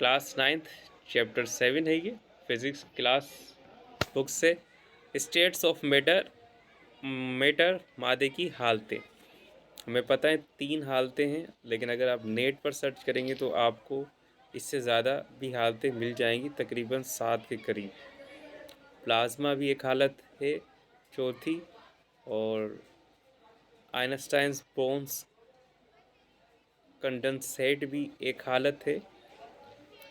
Class 9th chapter 7 है ये physics class book से। स्टेट्स ऑफ मैटर, मैटर मादे की हालतें। हमें पता है 3 हालतें हैं, लेकिन अगर आप नेट पर सर्च करेंगे तो आपको इससे ज़्यादा भी हालतें मिल जाएंगी, तकरीबन 7 के करीब। प्लाज्मा भी एक हालत है चौथी, और आइंस्टाइन्स बोन्स कंडेंसेट भी एक हालत है,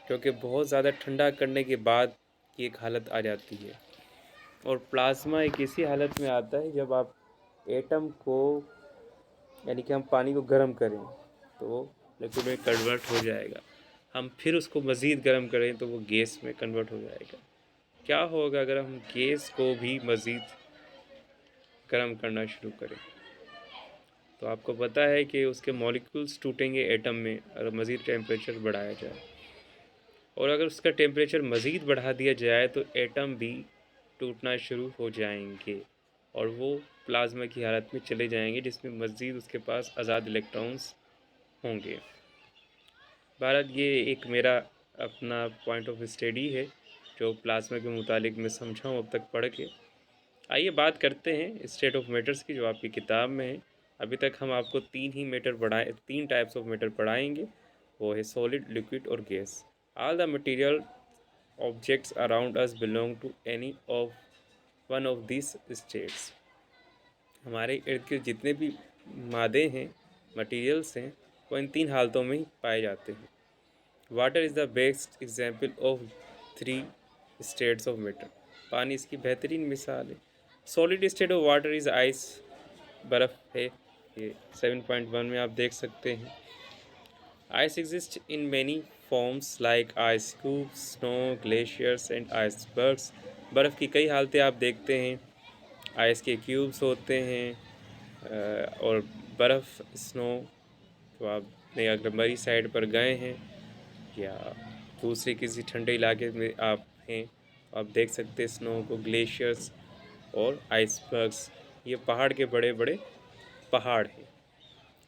क्योंकि बहुत ज़्यादा ठंडा करने के बाद ये एक हालत आ जाती है। और प्लाज्मा एक ऐसी हालत में आता है जब आप एटम को, यानी कि हम पानी को गर्म करें तो वो लिक्विड में कन्वर्ट हो जाएगा, हम फिर उसको मज़ीद गर्म करें तो वो गैस में कन्वर्ट हो जाएगा। क्या होगा अगर हम गैस को भी मज़ीद गर्म करना शुरू करें? तो आपको पता है कि उसके मॉलिक्यूल्स टूटेंगे एटम में अगर मज़ीद टेम्परेचर बढ़ाया जाए, और अगर उसका टेम्परेचर मज़ीद बढ़ा दिया जाए तो एटम भी टूटना शुरू हो जाएंगे और वो प्लाज्मा की हालत में चले जाएंगे, जिसमें मज़ीद उसके पास आज़ाद इलेक्ट्रॉन्स होंगे। बहरहाल ये एक मेरा अपना पॉइंट ऑफ स्टडी है जो प्लाज्मा के मुतालिक मैं समझा हूँ अब तक पढ़ के। आइए बात करते हैं स्टेट ऑफ मैटर्स की, जो आपकी किताब में है। अभी तक हम आपको 3 टाइप्स ऑफ मैटर पढ़ाएंगे, वो है सॉलिड, लिक्विड और gas. All the material objects around us belong to any of one of this states. हमारे इर्द गिर्द जितने भी मादे हैं, मटीरियल्स हैं, वो इन 3 हालतों में ही पाए जाते हैं। Water is the best example of 3 states of matter. पानी इसकी बेहतरीन मिसाल है। Solid state of water is ice, बर्फ़ है। ये 7.1 में आप देख सकते हैं। Ice exist in many forms like ice cubes, snow, glaciers and icebergs. बर्फ़ की कई हालतें आप देखते हैं। आइस के क्यूब्स होते हैं, और बर्फ़, स्नो, तो आपने अगर मरी साइड पर गए हैं या दूसरे किसी ठंडे इलाके में आप हैं तो आप देख सकते हैं स्नो को, ग्लेशियर्स और आइसबर्ग्स। ये पहाड़ के बड़े बड़े पहाड़ हैं।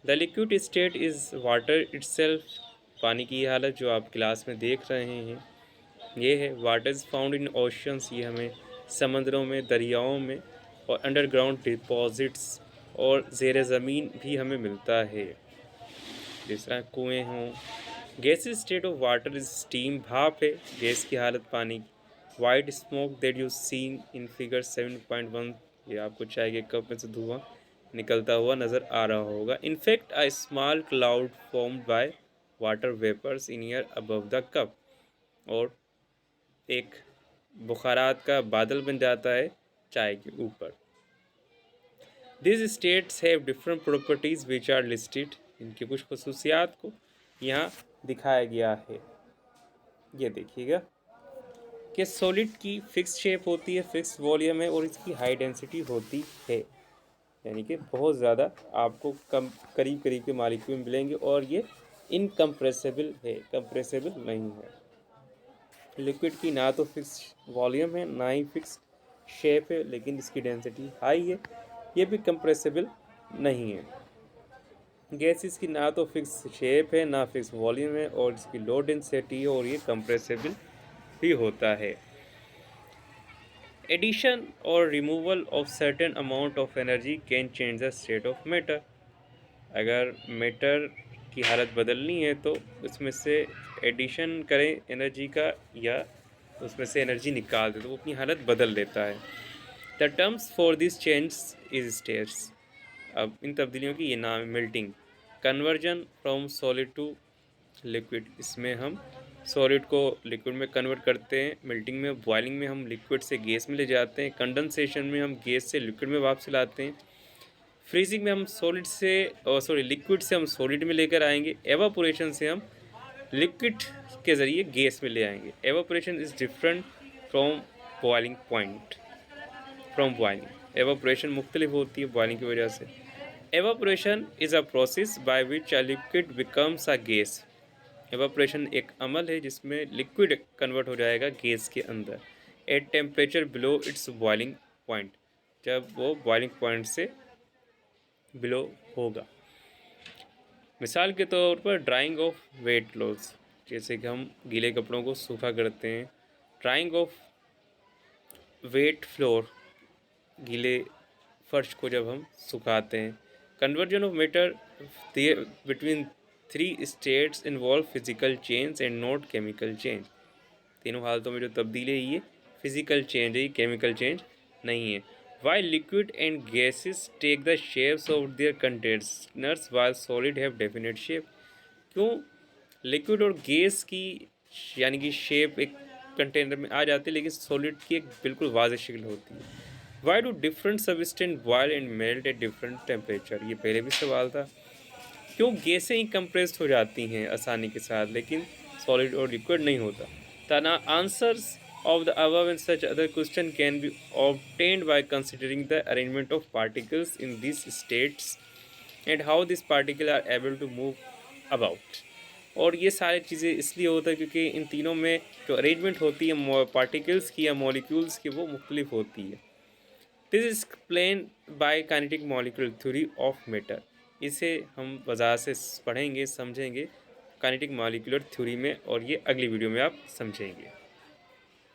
The liquid state is water itself. पानी की हालत जो आप क्लास में देख रहे हैं ये है। Water is found in oceans, ये हमें समंदरों में, दरियाओं में और अंडरग्राउंड डिपॉजिट्स और ज़ेर ज़मीन भी हमें मिलता है, जिस तरह कुएँ हों। Gas state of water is steam, भाप है गैस की हालत पानी की। White smoke that you seen in figure 7.1, ये आपको चाय के कप में से धुआं निकलता हुआ नज़र आ रहा होगा। In fact a small cloud formed by water vapours in air above the cup, और एक बुखारात का बादल बन जाता है चाय के ऊपर। This states have different properties which are listed. इनकी कुछ खसूसियात को यहाँ दिखाया गया है। ये देखिएगा कि सॉलिड की फिक्स शेप होती है, फिक्स वॉल्यूम है, और इसकी हाई डेंसिटी होती है, यानी कि बहुत ज़्यादा आपको कम करीब करीब के मॉलिक्यूल मिलेंगे, और ये इनकम्प्रेसिबल है, कंप्रेसिबल नहीं है। लिक्विड की ना तो फिक्स वॉल्यूम है ना ही फिक्स शेप है, लेकिन इसकी डेंसिटी हाई है, ये भी कंप्रेसिबल नहीं है। गैसेस की ना तो फिक्स शेप है ना फिक्स वॉल्यूम है, और इसकी लो डेंसिटी है, और ये कंप्रेसिबल भी होता है। एडिशन और removal of certain amount of energy can change the state of matter. अगर मैटर की हालत बदलनी है तो उसमें से एडिशन करें एनर्जी का, या उसमें से एनर्जी निकाल दे तो वो अपनी हालत बदल देता है। The terms for this change is states. अब इन तब्दीलियों की ये नाम है melting, conversion from solid to liquid. इसमें हम सॉलिड को लिक्विड में कन्वर्ट करते हैं। मेल्टिंग में, बॉइलिंग में हम लिक्विड से गैस में ले जाते हैं। कंडेंसेशन में हम गैस से लिक्विड में वापस लाते हैं। फ्रीजिंग में हम सॉलिड से लिक्विड से हम सॉलिड में लेकर आएंगे। एवापोरेशन से हम लिक्विड के ज़रिए गैस में ले आएंगे। Evaporation is different from boiling point, from boiling. Evaporation मुख्तलिफ होती है बॉइलिंग की वजह से। Evaporation is a process by which a liquid becomes a gas. Evaporation एक अमल है जिसमें लिक्विड कन्वर्ट हो जाएगा गैस के अंदर at temperature below it's boiling point, जब वो बॉइलिंग पॉइंट से बिलो होगा। मिसाल के तौर पर ड्राइंग ऑफ वेट लॉस। जैसे कि हम गीले कपड़ों को सूखा करते हैं। ड्राइंग ऑफ वेट फ्लोर, गीले फर्श को जब हम सुखाते हैं। Conversion of matter between 3 states involve physical change and not chemical change. तीनों हालतों में जो तब्दीली है ये फिजिकल चेंज है, ये केमिकल चेंज नहीं है। While liquid and gases take the shapes of their containers while solid have definite shape। क्यों लिक्विड और गैस की यानी कि शेप एक कंटेनर में आ जाती है, लेकिन सॉलिड की एक बिल्कुल वाज़ेह शक्ल होती है। Why do different substance boil and melt at different temperature, ये पहले भी सवाल था। क्यों गैसें ही कंप्रेस्ड हो जाती हैं आसानी के साथ, लेकिन सॉलिड और लिक्विड नहीं होता। The answers of the above and such other question can be obtained by considering the arrangement of particles in these states and how these particles are able to move about। और ये सारी चीज़ें इसलिए होता है क्योंकि इन तीनों में जो अरेंजमेंट होती है पार्टिकल्स की या मॉलिक्यूल्स की वो मुख्तलिफ होती है। This is explain by kinetic molecular theory of matter. इसे हम वजह से पढ़ेंगे, समझेंगे काइनेटिक मॉलिक्यूलर थ्योरी में, और ये अगली वीडियो में आप समझेंगे।